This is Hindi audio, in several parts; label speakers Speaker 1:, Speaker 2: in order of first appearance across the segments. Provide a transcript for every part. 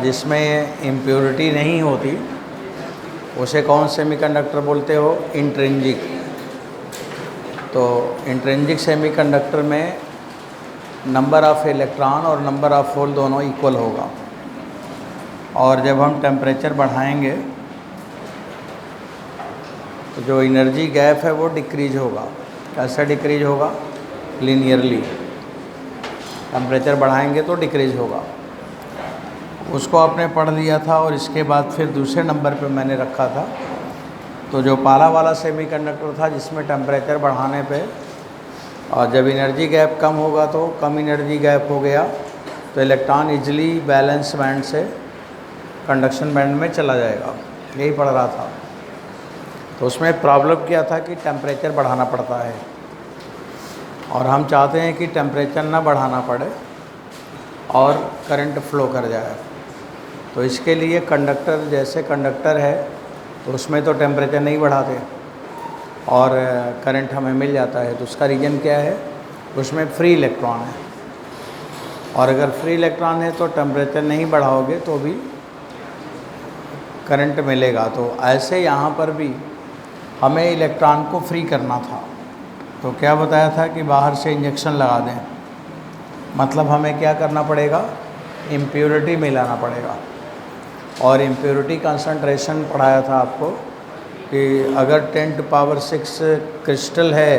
Speaker 1: जिसमें इम्प्योरिटी नहीं होती उसे कौन सेमीकंडक्टर बोलते हो? इंट्रिंसिक। तो इंट्रिंसिक सेमीकंडक्टर में नंबर ऑफ़ इलेक्ट्रॉन और नंबर ऑफ़ होल दोनों इक्वल होगा, और जब हम टेम्परेचर बढ़ाएंगे तो जो एनर्जी गैप है वो डिक्रीज होगा। कैसे डिक्रीज होगा? लीनियरली। टेम्परेचर बढ़ाएंगे तो डिक्रीज होगा। उसको आपने पढ़ लिया था, और इसके बाद फिर दूसरे नंबर पे मैंने रखा था तो जो पहला वाला सेमीकंडक्टर था जिसमें टेम्परेचर बढ़ाने पे और जब एनर्जी गैप कम होगा तो कम एनर्जी गैप हो गया तो इलेक्ट्रॉन इजीली बैलेंस बैंड से कंडक्शन बैंड में चला जाएगा। यही पढ़ रहा था। तो उसमें प्रॉब्लम क्या था कि टेम्परेचर बढ़ाना पड़ता है, और हम चाहते हैं कि टेम्परेचर ना बढ़ाना पड़े और करंट फ्लो कर जाए। तो इसके लिए कंडक्टर, जैसे कंडक्टर है तो उसमें तो टेम्परेचर नहीं बढ़ाते और करंट हमें मिल जाता है। तो उसका रीज़न क्या है? उसमें फ्री इलेक्ट्रॉन है, और अगर फ्री इलेक्ट्रॉन है तो टेम्परेचर नहीं बढ़ाओगे तो भी करंट मिलेगा। तो ऐसे यहाँ पर भी हमें इलेक्ट्रॉन को फ्री करना था। तो क्या बताया था कि बाहर से इंजेक्शन लगा दें, मतलब हमें क्या करना पड़ेगा? इम्प्योरिटी मिलाना पड़ेगा। और इम्प्योरिटी कंसंट्रेशन पढ़ाया था आपको कि अगर 10⁶ क्रिस्टल है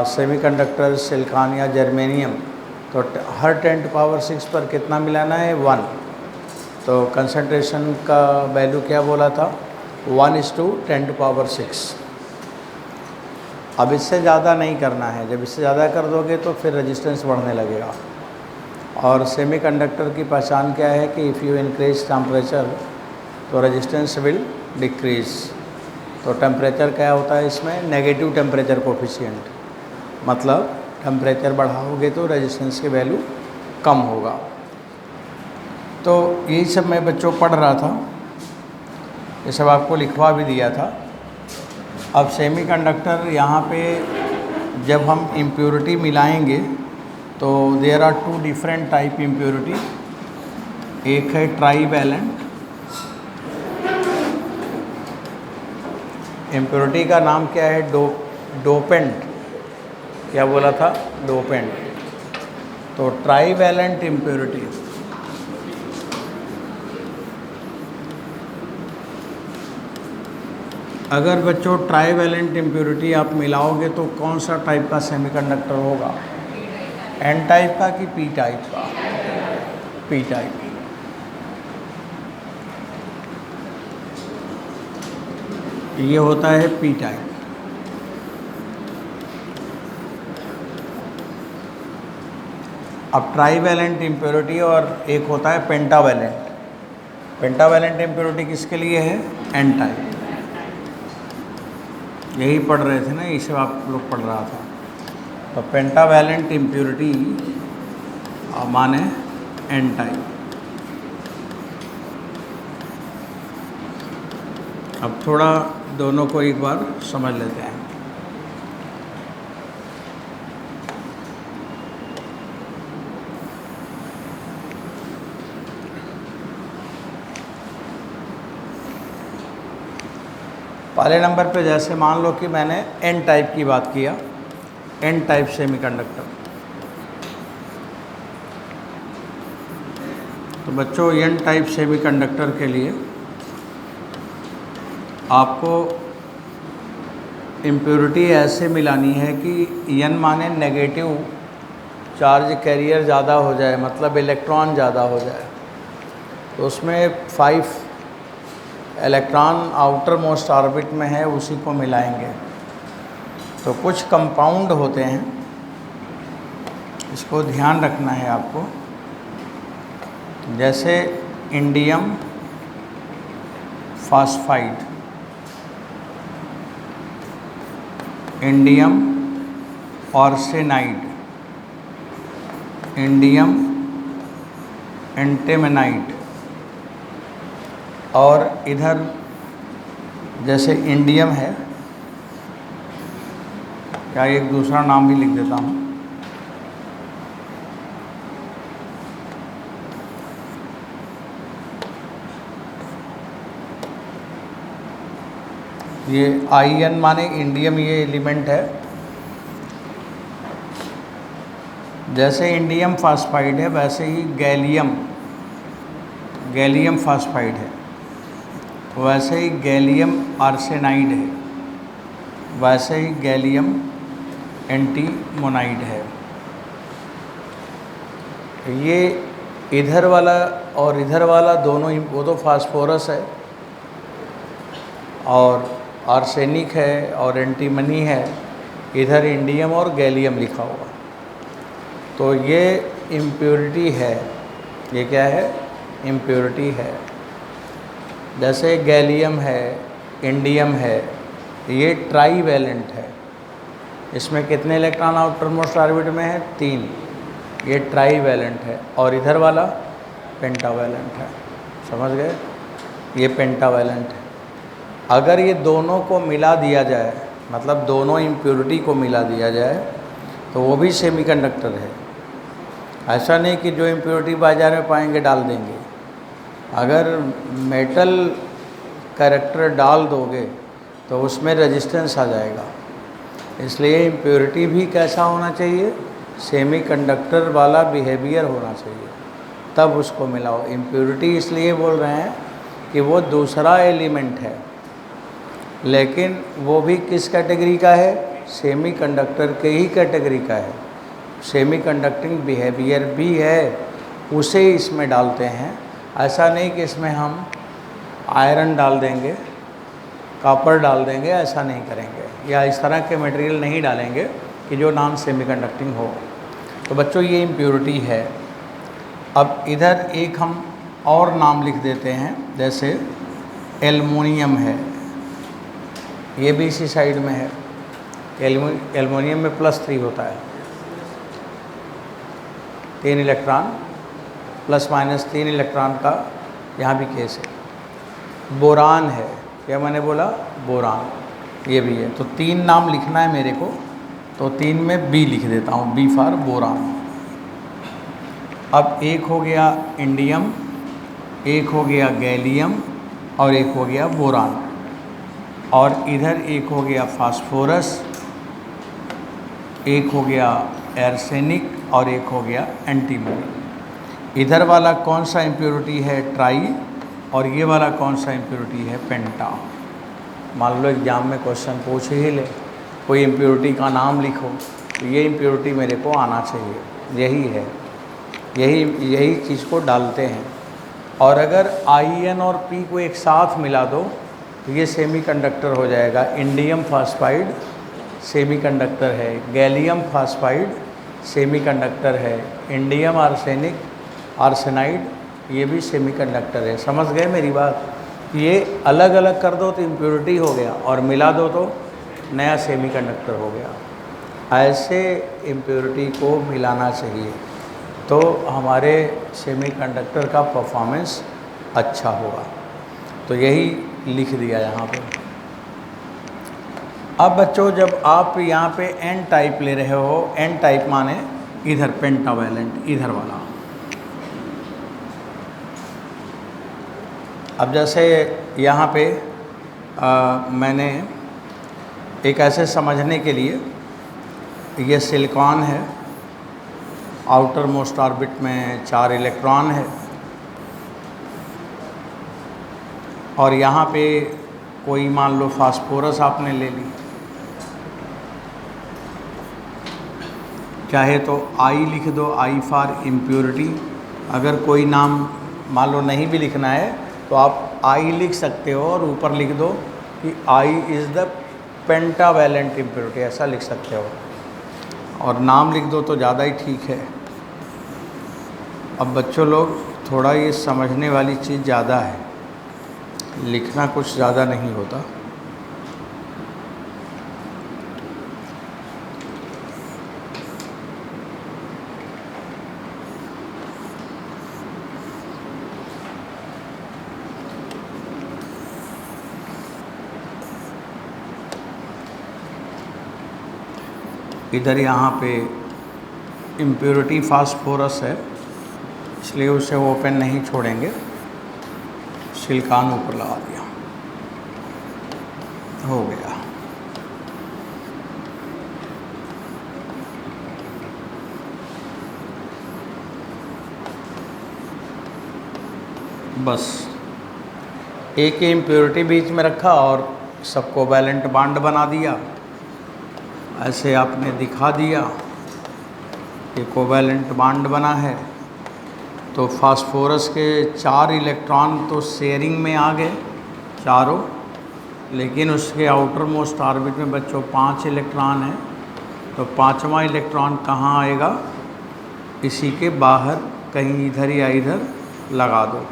Speaker 1: सेमीकंडक्टर, सिलिकॉन या जर्मेनियम, तो हर 10⁶ पर कितना मिलाना है? 1। तो कंसंट्रेशन का वैल्यू क्या बोला था? 1:10⁶। अब इससे ज़्यादा नहीं करना है। जब इससे ज़्यादा कर दोगे तो फिर रेजिस्टेंस बढ़ने लगेगा। और सेमीकंडक्टर की पहचान क्या है कि इफ़ यू इंक्रीज टेम्परेचर तो रेजिस्टेंस विल डिक्रीज। तो टेम्परेचर क्या होता है इसमें? नेगेटिव टेम्परेचर कोफिशिएंट, मतलब टेम्परेचर बढ़ाओगे तो रेजिस्टेंस की वैल्यू कम होगा। तो यही सब मैं बच्चों पढ़ रहा था, ये सब आपको लिखवा भी दिया था। अब सेमीकंडक्टर यहाँ पे जब हम इम्प्योरिटी मिलाएंगे तो there are 2 different type impurity. एक है ट्राईवैलेंट। इम्प्योरिटी का नाम क्या है? डोपेंट। क्या बोला था? डोपेंट। तो ट्राईवैलेंट इम्प्योरिटी, अगर बच्चों ट्राईवैलेंट इम्प्योरिटी आप मिलाओगे तो कौन सा टाइप का सेमीकंडक्टर होगा? एन टाइप का कि पी टाइप का? P type. ये होता है पी टाइप। अब ट्राईवैलेंट इम्प्योरिटी और एक होता है पेंटावैलेंट। पेंटावैलेंट इम्प्योरिटी किसके लिए है? N type. यही पढ़ रहे थे ना, ये सब आप लोग पढ़ रहा था। तो पेंटावैलेंट इम्प्योरिटी माने एन टाइप। अब थोड़ा दोनों को एक बार समझ लेते हैं। पहले नंबर पे जैसे मान लो कि मैंने एन टाइप की बात किया, एन टाइप सेमीकंडक्टर। तो बच्चों एन टाइप सेमीकंडक्टर के लिए आपको इम्प्योरिटी ऐसे मिलानी है कि एन माने नेगेटिव चार्ज कैरियर ज़्यादा हो जाए, मतलब इलेक्ट्रॉन ज़्यादा हो जाए। तो उसमें 5 इलेक्ट्रॉन आउटर मोस्ट ऑर्बिट में है, उसी को मिलाएंगे। तो कुछ कंपाउंड होते हैं, इसको ध्यान रखना है आपको, जैसे indium phosphide, indium arsenide, indium antimonide, और इधर जैसे इंडियम है, क्या एक दूसरा नाम भी लिख देता हूँ, ये IN माने इंडियम, ये एलिमेंट है। जैसे इंडियम फास्फाइड है वैसे ही गैलियम फास्फाइड है, वैसे ही गैलियम आर्सेनाइड है, वैसे ही गैलियम एंटीमोनाइड है। ये इधर वाला और इधर वाला दोनों ही, वो तो फास्फोरस है और आर्सेनिक है और एंटीमनी है, इधर इंडियम और गैलियम लिखा हुआ। तो ये इम्प्योरिटी है। ये क्या है? इम्प्योरिटी है। जैसे गैलियम है, इंडियम है, ये ट्राई वैलेंट है। इसमें कितने इलेक्ट्रॉन आउटर मोस्ट ऑर्बिट में है? 3। ये ट्राई वैलेंट है। और इधर वाला पेंटावैलेंट है। समझ गए? ये पेंटावैलेंट है। अगर ये दोनों को मिला दिया जाए, मतलब दोनों इम्प्योरिटी को मिला दिया जाए, तो वो भी सेमीकंडक्टर है। ऐसा नहीं कि जो इम्प्योरिटी बाज़ार में पाएंगे डाल देंगे। अगर मेटल कैरेक्टर डाल दोगे तो उसमें रेजिस्टेंस आ जाएगा। इसलिए इम्प्योरिटी भी कैसा होना चाहिए? सेमीकंडक्टर वाला बिहेवियर होना चाहिए, तब उसको मिलाओ। इम्प्योरिटी इसलिए बोल रहे हैं कि वो दूसरा एलिमेंट है, लेकिन वो भी किस कैटेगरी का है? सेमीकंडक्टर के ही कैटेगरी का है। सेमीकंडक्टिंग बिहेवियर भी है, उसे इसमें डालते हैं। ऐसा नहीं कि इसमें हम आयरन डाल देंगे, कॉपर डाल देंगे, ऐसा नहीं करेंगे, या इस तरह के मटेरियल नहीं डालेंगे कि जो नॉन सेमीकंडक्टिंग हो। तो बच्चों ये इम्प्योरिटी है। अब इधर एक हम और नाम लिख देते हैं, जैसे एल्युमिनियम है, ये भी इसी साइड में है। एल्युमिनियम में +3 होता है, 3 इलेक्ट्रॉन, ±3 इलेक्ट्रॉन का यहाँ भी केस है। बोरान है, क्या मैंने बोला? बोरान, ये भी है। तो 3 नाम लिखना है मेरे को, तो 3 में B लिख देता हूँ, B फॉर बोरान। अब एक हो गया इंडियम, एक हो गया गैलियम और एक हो गया बोरान, और इधर एक हो गया फास्फोरस, एक हो गया आर्सेनिक और एक हो गया एंटीमनी। इधर वाला कौन सा इम्प्योरिटी है? ट्राई। और ये वाला कौन सा इम्प्योरिटी है? पेंटा। मान लो एग्जाम में क्वेश्चन पूछ ही ले, कोई इम्प्योरिटी का नाम लिखो, तो ये इम्प्योरिटी मेरे को आना चाहिए। यही है, यही चीज़ को डालते हैं। और अगर IN और P को एक साथ मिला दो तो ये सेमीकंडक्टर हो जाएगा। इंडियम फास्फाइड सेमीकंडक्टर है, गैलियम फास्फाइड सेमीकंडक्टर है, इंडियम आर्सेनाइड ये भी सेमीकंडक्टर है। समझ गए मेरी बात? ये अलग अलग कर दो तो इम्प्योरिटी हो गया, और मिला दो तो नया सेमीकंडक्टर हो गया। ऐसे इम्प्योरिटी को मिलाना चाहिए, तो हमारे सेमीकंडक्टर का परफॉर्मेंस अच्छा होगा। तो यही लिख दिया यहाँ पे। अब बच्चों, जब आप यहाँ पे N टाइप ले रहे हो, N टाइप माने इधर पेंटावैलेंट, इधर वाला। अब जैसे यहाँ पे मैंने एक ऐसे समझने के लिए, ये सिलिकॉन है, आउटर मोस्ट ऑर्बिट में 4 इलेक्ट्रॉन है, और यहाँ पे कोई मान लो फास्फोरस आपने ले ली, चाहे तो I लिख दो, I फॉर इम्प्योरिटी। अगर कोई नाम मान लो नहीं भी लिखना है तो आप I लिख सकते हो और ऊपर लिख दो कि I is the pentavalent impurity, ऐसा लिख सकते हो, और नाम लिख दो तो ज़्यादा ही ठीक है। अब बच्चों लोग, थोड़ा ये समझने वाली चीज़ ज़्यादा है, लिखना कुछ ज़्यादा नहीं होता। इधर यहाँ पे इम्प्योरिटी फास्फोरस है, इसलिए उसे ओपन नहीं छोड़ेंगे, सिलिकॉन ऊपर लगा दिया। हो गया। बस एक ही इम्प्योरिटी बीच में रखा और सबको वैलेंट बॉन्ड बना दिया। ऐसे आपने दिखा दिया कि कोवैलेंट बॉन्ड बना है। तो फास्फोरस के 4 इलेक्ट्रॉन तो शेयरिंग में आ गए चारों, लेकिन उसके आउटर मोस्ट ऑर्बिट में बच्चों 5 इलेक्ट्रॉन है। तो 5वां इलेक्ट्रॉन कहाँ आएगा? इसी के बाहर कहीं इधर या इधर लगा दो।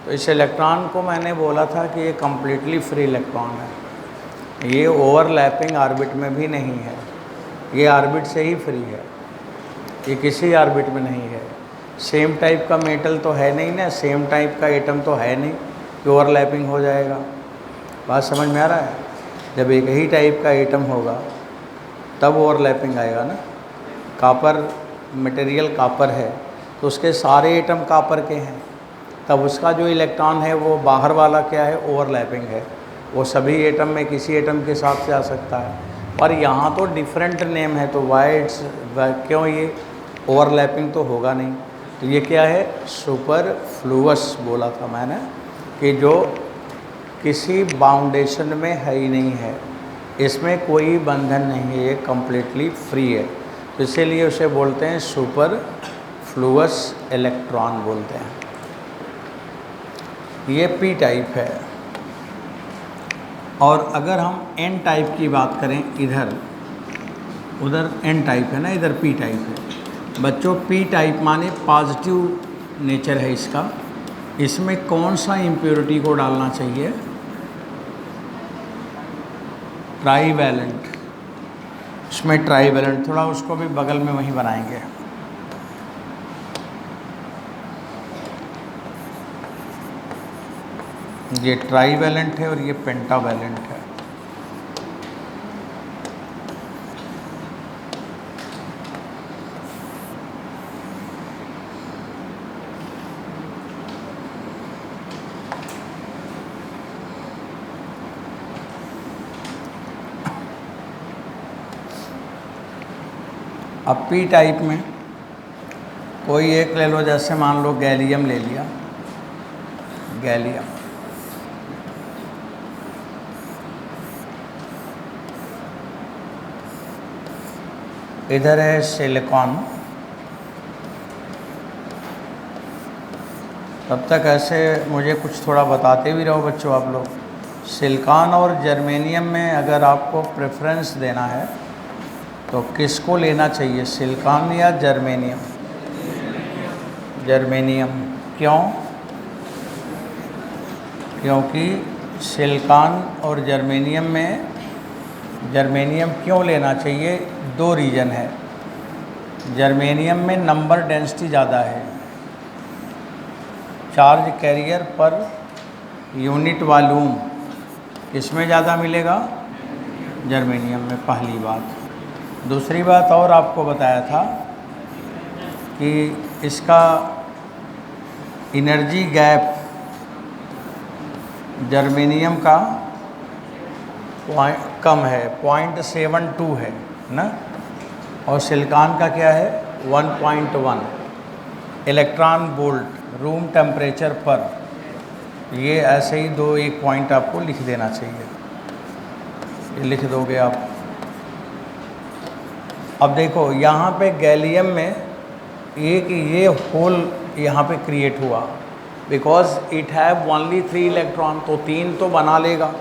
Speaker 1: तो इस इलेक्ट्रॉन को मैंने बोला था कि ये कम्प्लीटली फ्री इलेक्ट्रॉन है, ये ओवरलैपिंग ऑर्बिट में भी नहीं है, ये ऑर्बिट से ही फ्री है, ये किसी ऑर्बिट में नहीं है। सेम टाइप का मेटल तो है नहीं ना, सेम टाइप का एटम तो है नहीं कि ओवरलैपिंग हो जाएगा। बात समझ में आ रहा है? जब एक ही टाइप का एटम होगा तब ओवरलैपिंग आएगा ना। कॉपर मटेरियल कॉपर है तो उसके सारे एटम कॉपर के हैं, तब उसका जो इलेक्ट्रॉन है वो बाहर वाला क्या है? ओवरलैपिंग है। वो सभी एटम में किसी एटम के साथ से आ सकता है, पर यहाँ तो डिफरेंट नेम है, तो वाइट्स क्यों ये ओवरलैपिंग तो होगा नहीं। तो ये क्या है? सुपरफ्लुअस बोला था मैंने कि जो किसी बाउंडेशन में है ही नहीं है, इसमें कोई बंधन नहीं है, ये कम्प्लीटली फ्री है। तो इसीलिए उसे बोलते हैं सुपरफ्लुअस इलेक्ट्रॉन बोलते हैं। ये पी टाइप है। और अगर हम एन टाइप की बात करें, इधर उधर एन टाइप है ना, इधर पी टाइप है। बच्चों पी टाइप माने पॉजिटिव नेचर है इसका। इसमें कौन सा इम्प्योरिटी को डालना चाहिए? ट्राईवैलेंट। इसमें ट्राईवैलेंट, थोड़ा उसको भी बगल में वहीं बनाएंगे। ये ट्राईवैलेंट है और ये पेंटावैलेंट है। अब पी टाइप में कोई एक ले लो, जैसे मान लो गैलियम ले लिया, गैलियम। इधर है सिलिकॉन। तब तक ऐसे मुझे कुछ थोड़ा बताते भी रहो बच्चों आप लोग। सिलिकॉन और जर्मेनियम में अगर आपको प्रेफरेंस देना है तो किसको लेना चाहिए, सिलिकॉन या जर्मेनियम? जर्मेनियम। क्यों? क्योंकि सिलिकॉन और जर्मेनियम में, जर्मेनियम क्यों लेना चाहिए? 2 रीज़न है। जर्मेनियम में नंबर डेंसिटी ज़्यादा है, charge carrier per unit volume इसमें ज़्यादा मिलेगा, जर्मेनियम में, पहली बात। दूसरी बात और आपको बताया था कि इसका एनर्जी गैप जर्मेनियम का कम है, 0.72 है ना, और सिलिकॉन का क्या है? 1.1 इलेक्ट्रॉन वोल्ट रूम टेम्परेचर पर। ये ऐसे ही एक पॉइंट आपको लिख देना चाहिए, ये लिख दोगे आप। अब देखो यहाँ पे गैलियम में एक ये होल यहाँ पे क्रिएट हुआ, because it have only 3 electron, तो 3 तो बना लेगा,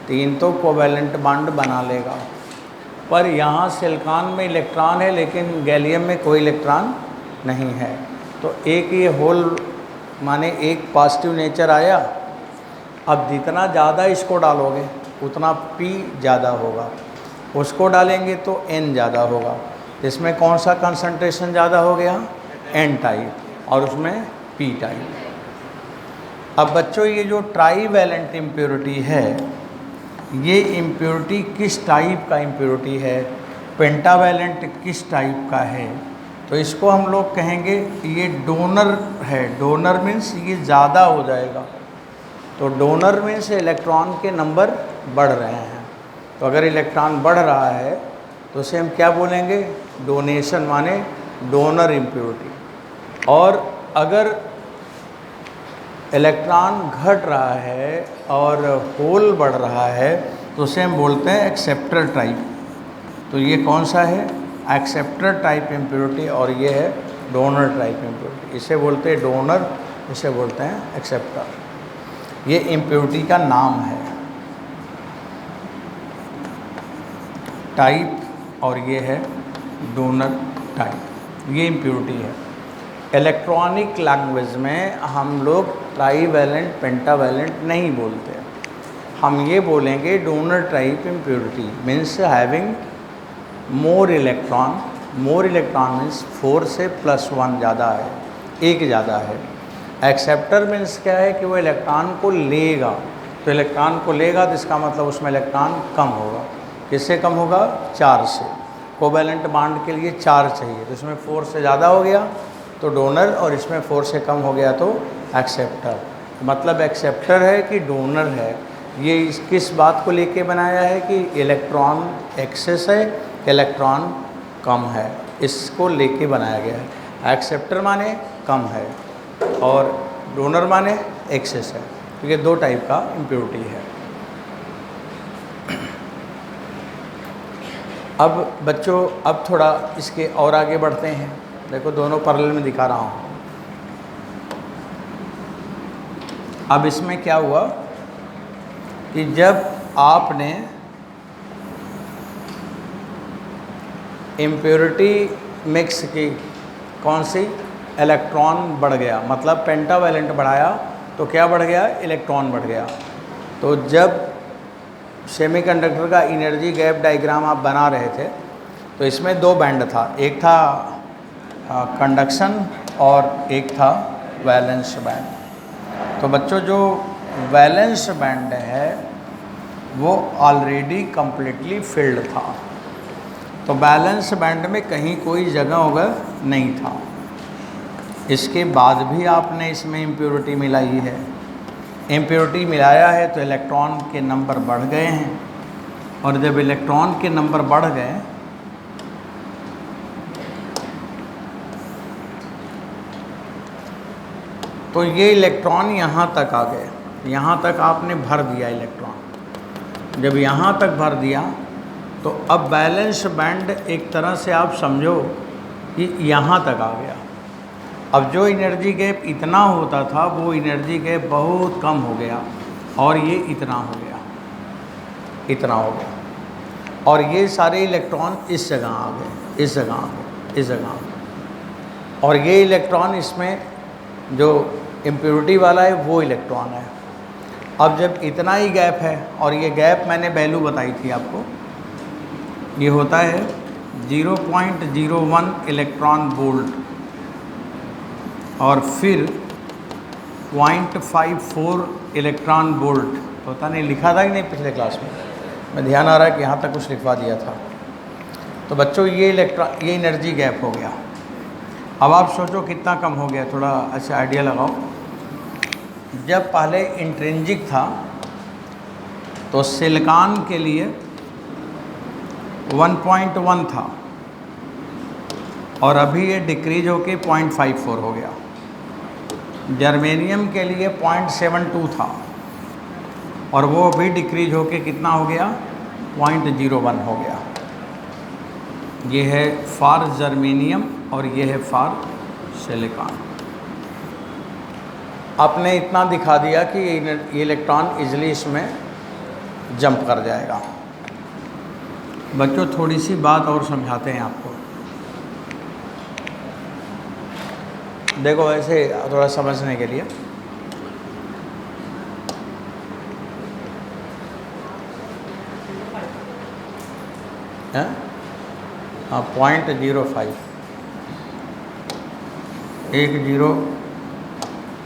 Speaker 1: 3 तो कोवैलेंट बॉन्ड बना लेगा। पर यहाँ सिलिकॉन में इलेक्ट्रॉन है लेकिन गैलियम में कोई इलेक्ट्रॉन नहीं है, तो एक ये होल माने एक पॉजिटिव नेचर आया। अब जितना ज़्यादा इसको डालोगे उतना P ज़्यादा होगा, उसको डालेंगे तो N ज़्यादा होगा। इसमें कौन सा कंसंट्रेशन ज़्यादा हो गया? N टाइप, और उसमें P टाइप। अब बच्चों ये जो ट्राईवैलेंट इम्प्योरिटी है, ये इम्प्योरिटी किस टाइप का इम्प्योरिटी है? पेंटावैलेंट किस टाइप का है? तो इसको हम लोग कहेंगे ये डोनर है। डोनर मीन्स ये ज़्यादा हो जाएगा, तो डोनर मीन्स इलेक्ट्रॉन के नंबर बढ़ रहे हैं। तो अगर इलेक्ट्रॉन बढ़ रहा है तो उसे हम क्या बोलेंगे? डोनेशन, माने डोनर इम्प्योरिटी। और अगर इलेक्ट्रॉन घट रहा है और होल बढ़ रहा है तो उसे हम बोलते हैं एक्सेप्टर टाइप। तो ये कौन सा है? एक्सेप्टर टाइप इम्प्योरिटी, और ये है डोनर टाइप इम्प्योरिटी। इसे बोलते हैं डोनर, इसे बोलते हैं एक्सेप्टर। ये इम्प्योरिटी का नाम है, टाइप, और ये है डोनर टाइप। ये इम्प्योरिटी है। इलेक्ट्रॉनिक लैंग्वेज में हम लोग ट्राईवैलेंट पेंटावैलेंट नहीं बोलते, हम ये बोलेंगे donor type impurity means having more electron. More electron means 4 से +1 ज़्यादा है, एक ज़्यादा है। एक्सेप्टर मीन्स क्या है कि वो इलेक्ट्रॉन को लेगा। तो इलेक्ट्रॉन को लेगा तो इसका मतलब उसमें इलेक्ट्रॉन कम होगा। किससे कम होगा? 4 से। कोवैलेंट बॉन्ड के लिए 4 चाहिए, तो इसमें 4 से ज़्यादा हो गया तो डोनर, और इसमें 4 से कम हो गया तो एक्सेप्टर। मतलब एक्सेप्टर है कि डोनर है, ये किस बात को लेके बनाया है कि इलेक्ट्रॉन एक्सेस है, इलेक्ट्रॉन कम है, इसको लेके बनाया गया है। एक्सेप्टर माने कम है और डोनर माने एक्सेस है। तो ये 2 टाइप का इम्प्योरिटी है। अब बच्चों, अब थोड़ा इसके और आगे बढ़ते हैं। देखो दोनों पैरेलल में दिखा रहा हूँ। अब इसमें क्या हुआ कि जब आपने इम्प्योरिटी मिक्स की, कौन सी? इलेक्ट्रॉन बढ़ गया, मतलब पेंटावैलेंट बढ़ाया तो क्या बढ़ गया? इलेक्ट्रॉन बढ़ गया। तो जब सेमीकंडक्टर का एनर्जी गैप डायग्राम आप बना रहे थे तो इसमें 2 बैंड था, एक था कंडक्शन और एक था वैलेंस बैंड। तो बच्चों जो वैलेंस बैंड है वो ऑलरेडी कम्प्लीटली फिल्ड था, तो बैलेंस बैंड में कहीं कोई जगह होगा नहीं था। इसके बाद भी आपने इसमें इम्प्योरिटी मिलाई है। इम्प्योरिटी मिलाया है तो इलेक्ट्रॉन के नंबर बढ़ गए हैं, और जब इलेक्ट्रॉन के नंबर बढ़ गए तो ये इलेक्ट्रॉन यहाँ तक आ गए, यहाँ तक आपने भर दिया इलेक्ट्रॉन। जब यहाँ तक भर दिया तो अब बैलेंस बैंड एक तरह से आप समझो कि यहाँ तक आ गया। अब जो एनर्जी गैप इतना होता था वो एनर्जी गैप बहुत कम हो गया, और ये इतना हो गया, इतना हो गया, और ये सारे इलेक्ट्रॉन इस जगह आ गए, इस जगह आ गए, इस जगह आ गए, और ये इलेक्ट्रॉन इसमें जो इम्प्योरिटी वाला है वो इलेक्ट्रॉन है। अब जब इतना ही गैप है, और ये गैप मैंने वैल्यू बताई थी आपको, ये होता है 0.01 इलेक्ट्रॉन वोल्ट, और फिर 0.54 इलेक्ट्रॉन वोल्ट। पता नहीं लिखा था कि नहीं पिछले क्लास में, मैं ध्यान आ रहा है कि यहाँ तक कुछ लिखवा दिया था। तो बच्चों ये ये एनर्जी गैप हो गया। अब आप सोचो कितना कम हो गया, थोड़ा अच्छा आइडिया लगाओ। जब पहले इंट्रिंसिक था तो सिलिकॉन के लिए 1.1 था, और अभी ये डिक्रीज होके 0.54 हो गया। जर्मेनियम के लिए 0.72 था, और वो अभी डिक्रीज होके कितना हो गया? 0.01 हो गया। ये है फॉर जर्मेनियम और ये है फॉर सिलिकॉन। आपने इतना दिखा दिया कि ये इलेक्ट्रॉन इजली इसमें जंप कर जाएगा। बच्चों थोड़ी सी बात और समझाते हैं आपको। देखो ऐसे थोड़ा समझने के लिए, हाँ 0.05, 1 0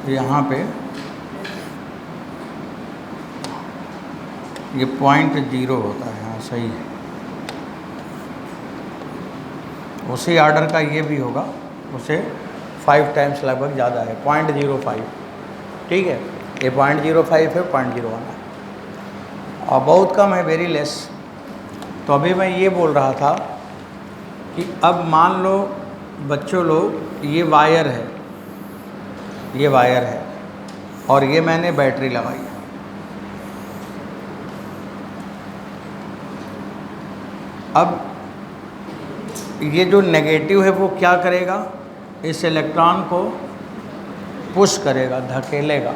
Speaker 1: यहाँ पे, ये 0.0 होता है। हाँ सही है, उसी ऑर्डर का ये भी होगा, उसे 5 टाइम्स लगभग ज़्यादा है, 0.05। ठीक है, ये 0.05 है, 0.01 है। और बहुत कम है, वेरी लेस। तो अभी मैं ये बोल रहा था कि अब मान लो बच्चों लोग, ये वायर है, ये वायर है और ये मैंने बैटरी लगाई है। अब ये जो नेगेटिव है वो क्या करेगा, इस इलेक्ट्रॉन को पुश करेगा, धकेलेगा,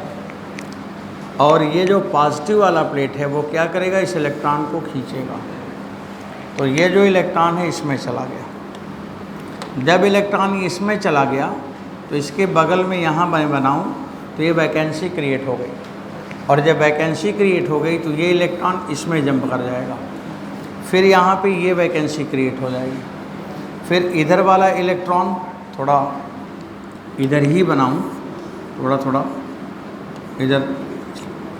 Speaker 1: और ये जो पॉजिटिव वाला प्लेट है वो क्या करेगा, इस इलेक्ट्रॉन को खींचेगा। तो ये जो इलेक्ट्रॉन है इसमें चला गया। जब इलेक्ट्रॉन इसमें चला गया तो इसके बगल में यहाँ मैं बनाऊँ तो ये वैकेंसी क्रिएट हो गई, और जब वैकेंसी क्रिएट हो गई तो ये इलेक्ट्रॉन इसमें जंप कर जाएगा, फिर यहाँ पे ये वैकेंसी क्रिएट हो जाएगी। फिर इधर वाला इलेक्ट्रॉन थोड़ा इधर ही बनाऊँ, थोड़ा थोड़ा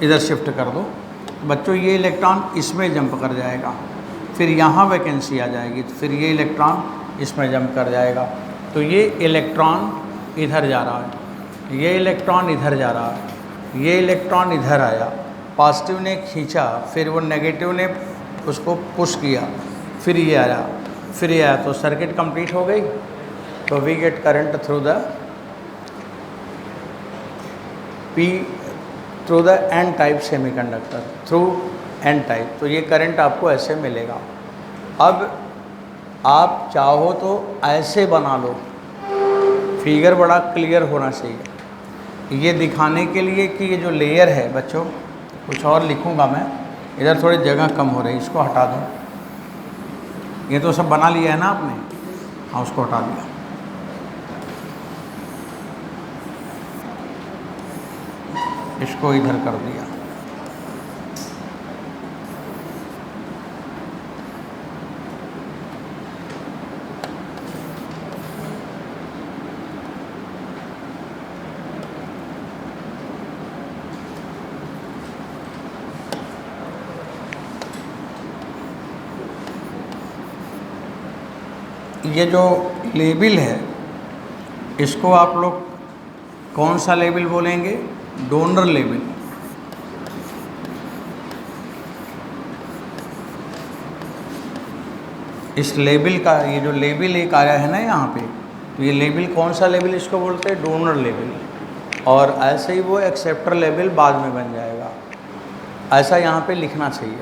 Speaker 1: इधर शिफ्ट कर दो बच्चों, ये इलेक्ट्रॉन इसमें जंप कर जाएगा, फिर यहाँ वैकेंसी आ जाएगी, तो फिर ये इलेक्ट्रॉन इसमें जंप कर जाएगा। तो ये इलेक्ट्रॉन इधर जा रहा है, ये इलेक्ट्रॉन इधर जा रहा है, ये इलेक्ट्रॉन इधर आया, पॉजिटिव ने खींचा, फिर वो नेगेटिव ने उसको पुश किया, फिर ये आया, फिर ये आया, तो सर्किट कंप्लीट हो गई। तो we get current through the N type semiconductor, through N type. तो ये करंट आपको ऐसे मिलेगा। अब आप चाहो तो ऐसे बना लो, फिगर बड़ा क्लियर होना चाहिए ये दिखाने के लिए कि ये जो लेयर है बच्चों, कुछ और लिखूँगा मैं, इधर थोड़ी जगह कम हो रही, इसको हटा दूँ। ये तो सब बना लिया है ना आपने, हाँ उसको हटा दिया। इसको इधर कर दिया। ये जो लेबल है इसको आप लोग कौन सा लेबल बोलेंगे, डोनर लेबल। इस लेबल का, ये जो लेबल एक आया है ना यहाँ पे, तो ये लेबल कौन सा लेबल इसको बोलते हैं, डोनर लेबल। और ऐसे ही वो एक्सेप्टर लेबल बाद में बन जाएगा, ऐसा यहाँ पे लिखना चाहिए।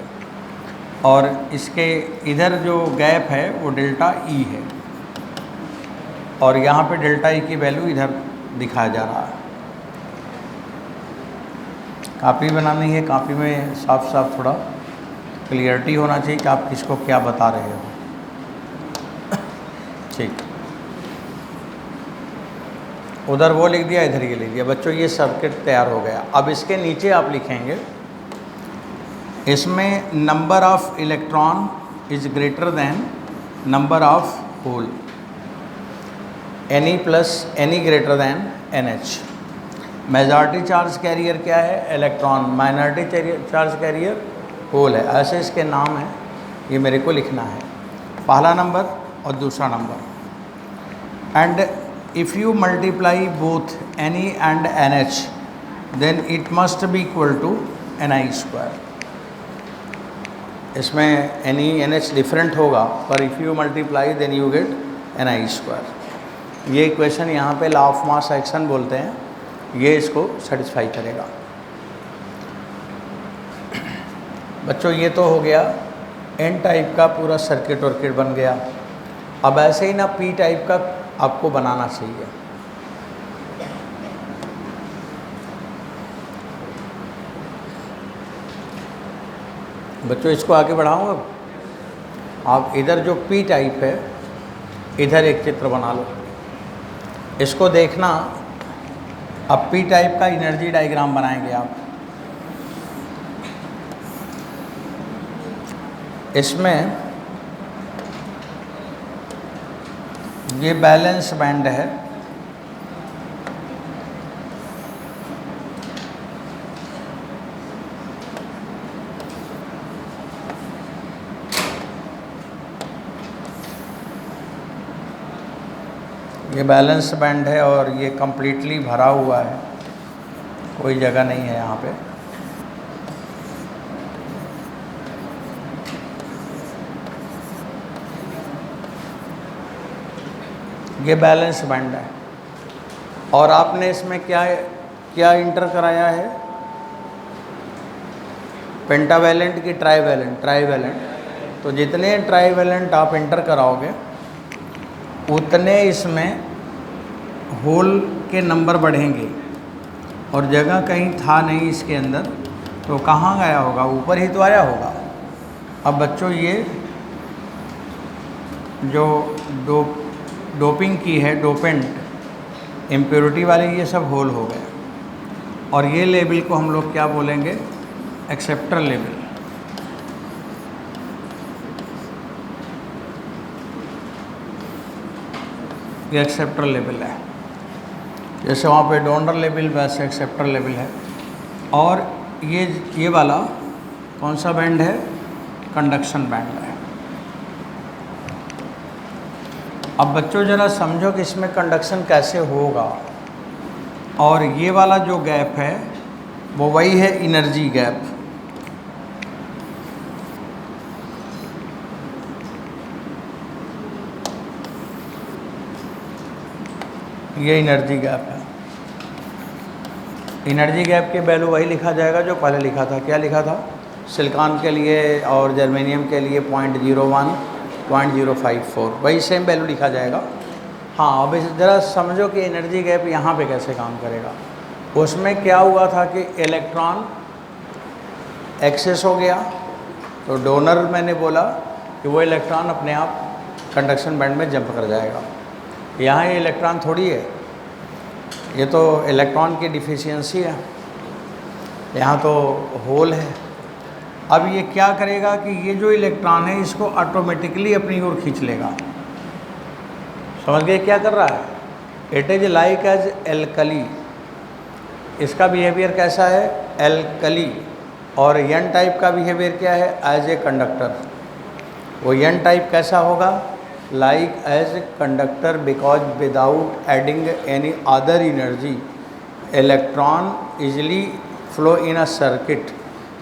Speaker 1: और इसके इधर जो गैप है वो डेल्टा ई है, और यहाँ पे डेल्टा ई की वैल्यू इधर दिखाया जा रहा है। कापी बनानी है, कापी में साफ साफ थोड़ा क्लियरिटी होना चाहिए कि आप किसको क्या बता रहे हो। ठीक, उधर वो लिख दिया, इधर ये लिख दिया। बच्चों ये सर्किट तैयार हो गया। अब इसके नीचे आप लिखेंगे, इसमें number of electron is greater than number of hole, Ni plus Ni greater than NH। Majority charge carrier क्या है, electron, minority charge carrier hole है। ऐसे इसके नाम हैं, ये मेरे को लिखना है, पहला नंबर और दूसरा number. And if you multiply both Ni and NH then it must be equal to Ni square. इसमें Ni NH डिफरेंट होगा, पर if you multiply then you get Ni square. ये इक्वेशन यहाँ पे लॉ ऑफ मास एक्शन बोलते हैं, ये इसको सेटिस्फाई करेगा। बच्चों ये तो हो गया एन टाइप का पूरा सर्किट वर्किट बन गया। अब ऐसे ही ना पी टाइप का आपको बनाना चाहिए। बच्चों इसको आगे बढ़ाऊँ। अब आप इधर जो पी टाइप है, इधर एक चित्र बना लो, इसको देखना। अब पी टाइप का एनर्जी डायग्राम बनाएंगे आप। इसमें ये बैलेंस बैंड है, ये बैलेंस बैंड है और ये कम्प्लीटली भरा हुआ है, कोई जगह नहीं है यहाँ पे। ये बैलेंस बैंड है। और आपने इसमें क्या क्या इंटर कराया है, पेंटावैलेंट की ट्राईवैलेंट, ट्राईवैलेंट। तो जितने ट्राईवैलेंट आप इंटर कराओगे उतने इसमें होल के नंबर बढ़ेंगे। और जगह कहीं था नहीं इसके अंदर, तो कहाँ गया होगा, ऊपर ही तो आया होगा। अब बच्चों ये जो डोपिंग की है, डोपेंट इम्प्योरिटी वाले, ये सब होल हो गए। और ये लेवल को हम लोग क्या बोलेंगे, एक्सेप्टर लेवल। ये एक्सेप्टर लेवल है, जैसे वहाँ पे डोनर लेवल वैसे एक्सेप्टर लेवल है। और ये वाला कौन सा बैंड है, कंडक्शन बैंड है। अब बच्चों ज़रा समझो कि इसमें कंडक्शन कैसे होगा। और ये वाला जो गैप है वो वही है एनर्जी गैप। ये एनर्जी गैप है। एनर्जी गैप के वैल्यू वही लिखा जाएगा जो पहले लिखा था। क्या लिखा था, सिलिकॉन के लिए और जर्मेनियम के लिए 0.01, 0.054, वही सेम वैल्यू लिखा जाएगा। हाँ, अब ज़रा समझो कि एनर्जी गैप यहाँ पे कैसे काम करेगा। उसमें क्या हुआ था कि इलेक्ट्रॉन एक्सेस हो गया, तो डोनर मैंने बोला कि वो इलेक्ट्रॉन अपने आप कंडक्शन बैंड में जंप कर जाएगा। यहाँ ये इलेक्ट्रॉन थोड़ी है, ये तो इलेक्ट्रॉन की डिफिशियंसी है, यहाँ तो होल है। अब ये क्या करेगा कि ये जो इलेक्ट्रॉन है इसको ऑटोमेटिकली अपनी ओर खींच लेगा। समझ गए क्या कर रहा है, it is like as alkali. इसका बिहेवियर कैसा है, एल्कली। और एन टाइप का बिहेवियर क्या है, एज ए कंडक्टर। वो एन टाइप कैसा होगा, like as a conductor, because without adding any other energy electron easily flow in a circuit।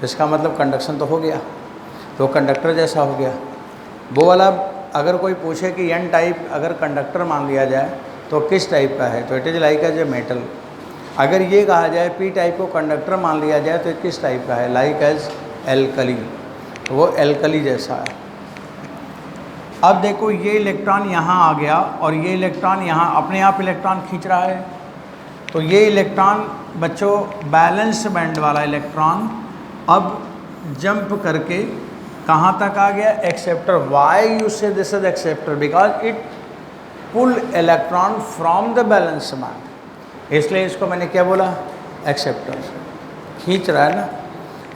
Speaker 1: इसका मतलब कंडक्शन तो हो गया, तो कंडक्टर जैसा हो गया। वो वाला अगर कोई पूछे कि एन टाइप अगर कंडक्टर मान लिया जाए तो किस टाइप का है, तो it is like as a metal. अगर ये कहा जाए पी टाइप को कंडक्टर मान लिया जाए तो किस टाइप का है, लाइक एज एल्कली। वो एल्कली जैसा है। अब देखो ये इलेक्ट्रॉन यहाँ आ गया और ये इलेक्ट्रॉन यहाँ अपने आप इलेक्ट्रॉन खींच रहा है। तो ये इलेक्ट्रॉन बच्चों बैलेंस बैंड वाला इलेक्ट्रॉन अब जंप करके कहाँ तक आ गया, acceptor. Why you say this is acceptor, because it pull electron from the balance band, इसलिए इसको मैंने क्या बोला, एक्सेप्टर। खींच रहा है ना,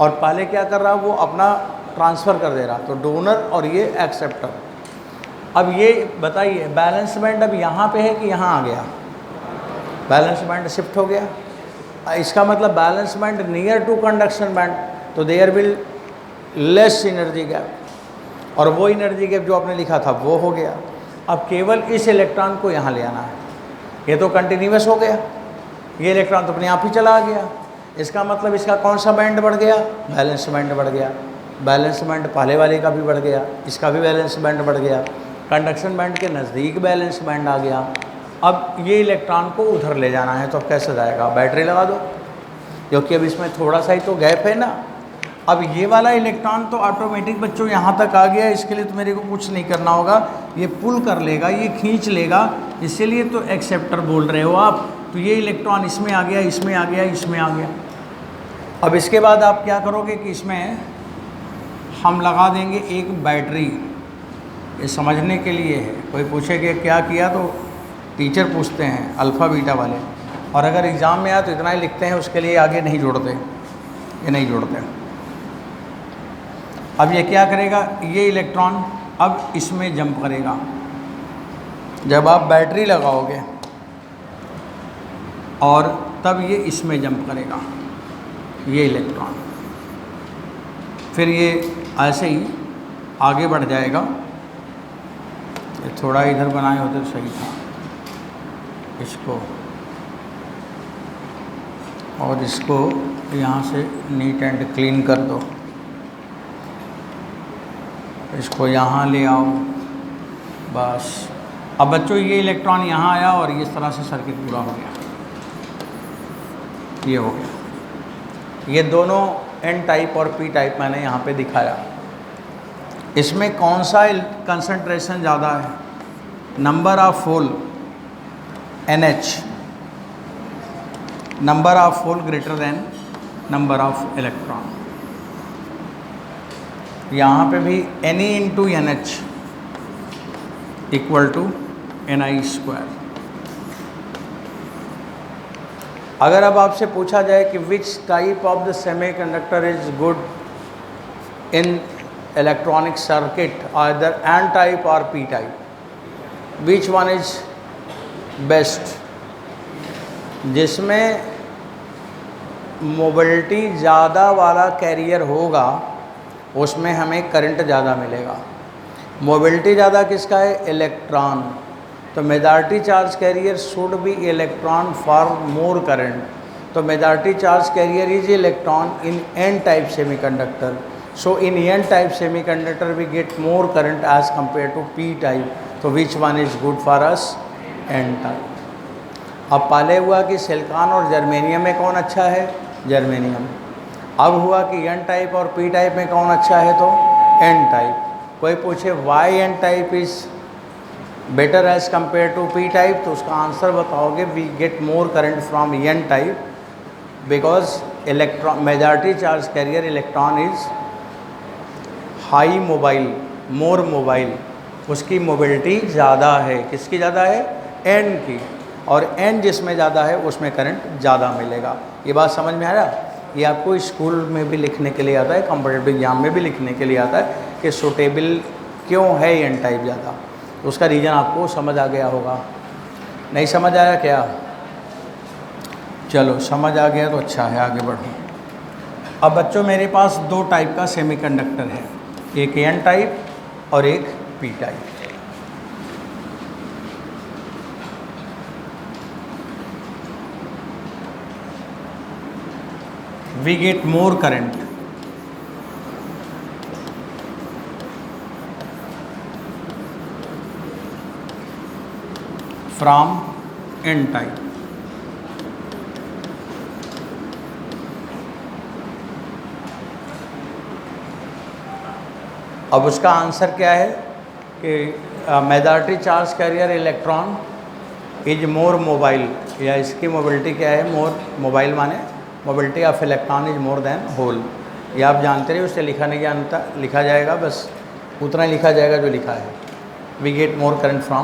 Speaker 1: और पहले क्या कर रहा है, वो अपना ट्रांसफ़र कर दे रहा। तो डोनर और ये एक्सेप्टर। अब ये बताइए बैलेंस बैंड अब यहाँ पे है कि यहाँ आ गया, बैलेंस बैंड शिफ्ट हो गया। इसका मतलब valence band near to conduction band, तो there will less energy gap. और वो एनर्जी गैप जो आपने लिखा था वो हो गया। अब केवल इस इलेक्ट्रॉन को यहाँ ले आना है। ये तो कंटिन्यूस हो गया, ये इलेक्ट्रॉन तो अपने आप ही चला गया। इसका मतलब इसका कौन सा बैंड बढ़ गया, बैलेंस बैंड बढ़ गया। बैलेंस बैंड पहले वाले का भी बढ़ गया, इसका भी बैलेंस बैंड बढ़ गया। कंडक्शन बैंड के नज़दीक बैलेंस बैंड आ गया। अब ये इलेक्ट्रॉन को उधर ले जाना है, तो अब कैसे जाएगा, बैटरी लगा दो, क्योंकि अब इसमें थोड़ा सा ही तो गैप है ना। अब ये वाला इलेक्ट्रॉन तो ऑटोमेटिक बच्चों यहाँ तक आ गया, इसके लिए तो मेरे को कुछ नहीं करना होगा, ये पुल कर लेगा, ये खींच लेगा, इसीलिए तो एक्सेप्टर बोल रहे हो आप। तो ये इलेक्ट्रॉन इसमें आ गया, इसमें आ गया, इसमें आ गया। अब इसके बाद आप क्या करोगे कि इसमें हम लगा देंगे एक बैटरी। ये समझने के लिए है, कोई पूछे कि क्या किया तो टीचर पूछते हैं अल्फ़ा बीटा वाले, और अगर एग्ज़ाम में आए तो इतना ही लिखते हैं, उसके लिए आगे नहीं जोड़ते, ये नहीं जोड़ते। अब ये क्या करेगा, ये इलेक्ट्रॉन अब इसमें जंप करेगा। जब आप बैटरी लगाओगे और तब ये इसमें जंप करेगा, ये इलेक्ट्रॉन। फिर ये ऐसे ही आगे बढ़ जाएगा। ये थोड़ा इधर बनाए होते तो सही था, इसको और इसको यहाँ से नीट एंड क्लीन कर दो। इसको यहाँ ले आओ, बस अब बच्चों ये इलेक्ट्रॉन यहाँ आया और इस तरह से सर्किट पूरा हो गया, ये हो गया। ये दोनों एन टाइप और पी टाइप मैंने यहाँ पे दिखाया। इसमें कौन सा कंसंट्रेशन ज़्यादा है? Number of hole NH, number of hole greater than number of electron. यहाँ पे भी Ne into NH equal to Ni²। अगर अब आपसे पूछा जाए कि which type of the semiconductor is good in electronic circuit, either N type और P type, which one is best? जिसमें मोबिलिटी ज़्यादा वाला कैरियर होगा उसमें हमें करंट ज़्यादा मिलेगा। मोबिलिटी ज़्यादा किसका है? इलेक्ट्रॉन। तो majority charge carrier should be electron for more current. तो majority charge carrier is electron in N type semiconductor. So in N type semiconductor we get more current as compare to P type. तो which one is good for us? N type. अब पहले हुआ कि सिलिकॉन और जर्मेनियम में कौन अच्छा है? जर्मेनियम। अब हुआ कि एन टाइप और पी टाइप में कौन अच्छा है? तो एन टाइप। कोई पूछे why N type is better as compare to P type, तो उसका आंसर बताओगे we get more current from N type because electron majority charge carrier electron is high mobile, more mobile. उसकी मोबिलिटी ज़्यादा है। किसकी ज़्यादा है? एन की। और एन जिसमें ज़्यादा है उसमें करंट ज़्यादा मिलेगा। ये बात समझ में आ रहा? ये आपको स्कूल में भी लिखने के लिए आता है, कॉम्पिटिटिव एग्जाम में भी लिखने के लिए आता है कि सूटेबल क्यों है एन टाइप ज़्यादा। तो उसका रीज़न आपको समझ आ गया होगा। नहीं समझ आया क्या? चलो समझ आ गया तो अच्छा है, आगे बढ़ो। अब बच्चों मेरे पास दो टाइप का सेमीकंडक्टर है, एक एन टाइप और एक P type. we get more current from n type। अब उसका आंसर क्या है कि majority charge carrier electron is more mobile, या इसकी मोबिलिटी क्या है? मोर मोबाइल माने mobility of electron is more than hole. ये आप जानते रहिए, उससे लिखा नहीं जानता, लिखा जाएगा बस उतना ही लिखा जाएगा जो लिखा है। We get more current from